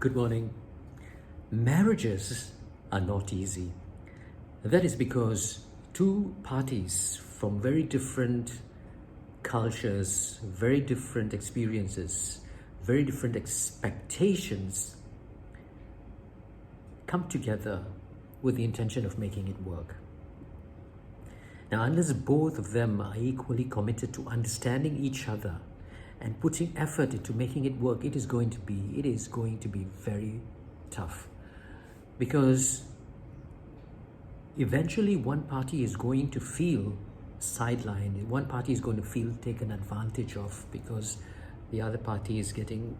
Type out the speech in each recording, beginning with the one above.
Good morning. Marriages are not easy. That is because two parties from very different cultures, very different experiences, very different expectations come together with the intention of making it work. Now, unless both of them are equally committed to understanding each other and putting effort into making it work, it is going to be very tough, because eventually one party is going to feel sidelined, one party is going to feel taken advantage of, because the other party is getting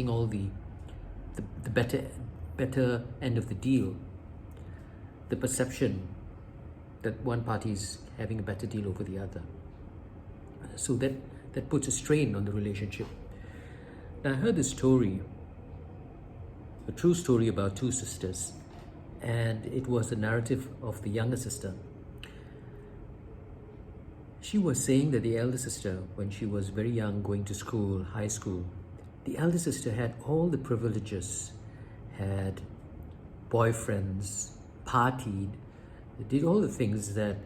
all the better end of the deal, the perception that one party is having a better deal over the other. So that puts a strain on the relationship. Now, I heard this story, a true story about two sisters, and it was the narrative of the younger sister. She was saying that the elder sister, when she was very young, going to school, high school, the elder sister had all the privileges, had boyfriends, partied, did all the things that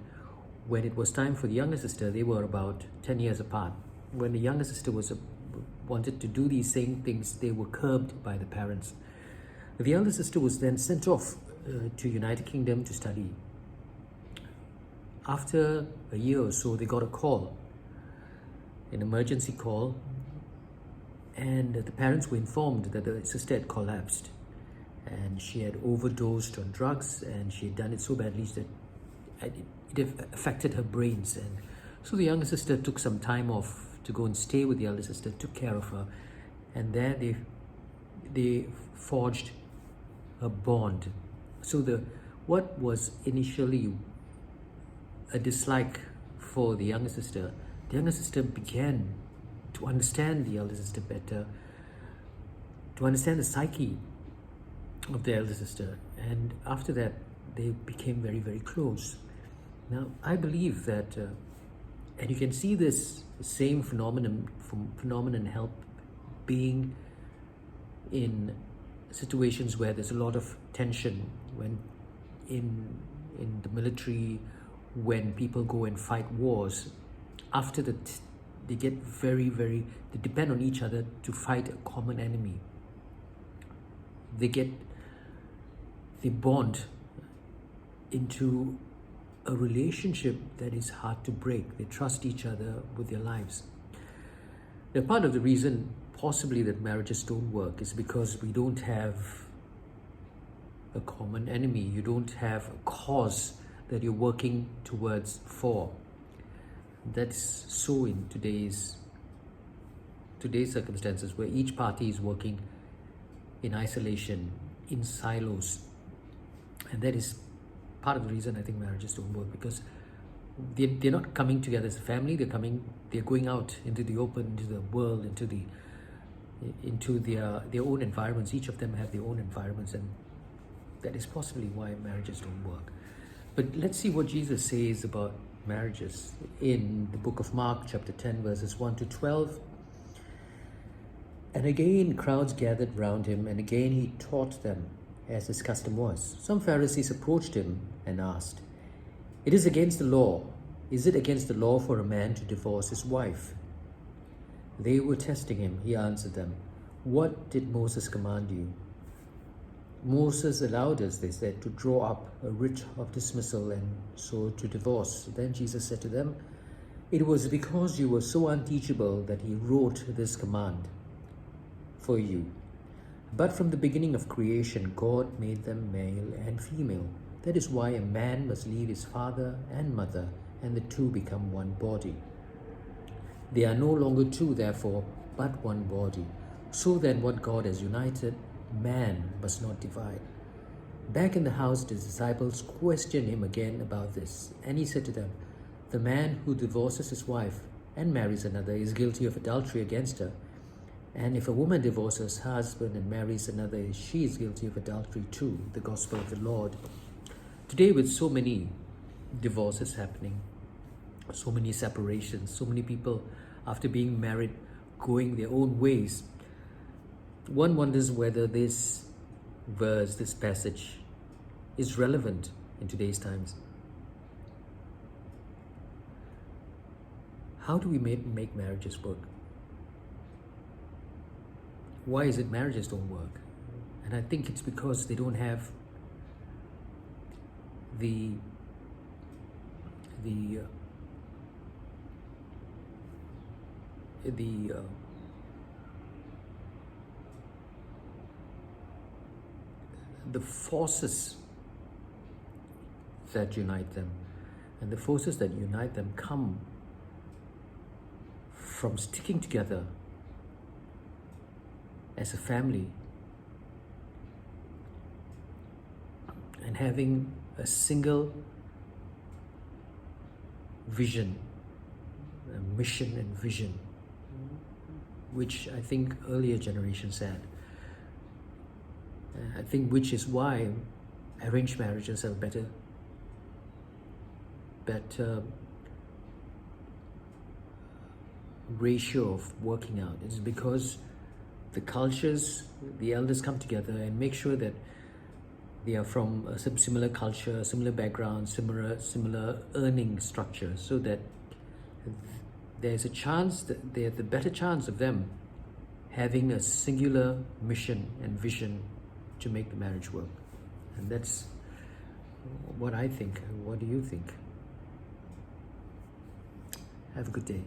when it was time for the younger sister, they were about 10 years apart. When the younger sister wanted to do these same things, they were curbed by the parents. The elder sister was then sent off to United Kingdom to study. After a year or so, they got a call, an emergency call, and the parents were informed that the sister had collapsed and she had overdosed on drugs, and she had done it so badly that it affected her brains. And so the younger sister took some time off to go and stay with the elder sister, took care of her, and there they forged a bond. So what was initially a dislike for the younger sister began to understand the elder sister better, to understand the psyche of the elder sister, and after that they became very, very close. Now, I believe that, and you can see this same phenomenon help being in situations where there's a lot of tension, when in the military, when people go and fight wars. After that, they get they depend on each other to fight a common enemy. They bond into a relationship that is hard to break. They trust each other with their lives. Now, part of the reason possibly that marriages don't work is because we don't have a common enemy. You don't have a cause that you're working towards for. That's so in today's circumstances, where each party is working in isolation, in silos. And that is part of the reason I think marriages don't work, because they're not coming together as a family. They're going out into the open, into the world, into their own environments. Each of them have their own environments, and that is possibly why marriages don't work. But let's see what Jesus says about marriages in the book of Mark, chapter 10, verses 1 to 12. And again crowds gathered round him, and again he taught them, as his custom was. Some Pharisees approached him and asked, Is it against the law for a man to divorce his wife? They were testing him. He answered them, What did Moses command you? Moses allowed us, they said, to draw up a writ of dismissal and so to divorce. Then Jesus said to them, It was because you were so unteachable that he wrote this command for you. But from the beginning of creation, God made them male and female. That is why a man must leave his father and mother, and the two become one body. They are no longer two, therefore, but one body. So then, what God has united, man must not divide. Back in the house, the disciples questioned him again about this, and he said to them, The man who divorces his wife and marries another is guilty of adultery against her. And if a woman divorces her husband and marries another, she is guilty of adultery too. The gospel of the Lord. Today, with so many divorces happening, so many separations, so many people after being married going their own ways, One wonders whether this verse, this passage, is relevant in today's times. How do we make marriages work? Why is it marriages don't work? And I think it's because they don't have the forces that unite them. And the forces that unite them come from sticking together as a family and having a single vision, a mission and vision, which I think earlier generations had. I think which is why arranged marriages have better ratio of working out. It's because the cultures, the elders come together and make sure that they are from a similar culture, similar background, similar earning structure, so that there's a chance that they have the better chance of them having a singular mission and vision to make the marriage work. And that's what I think. What do you think? Have a good day.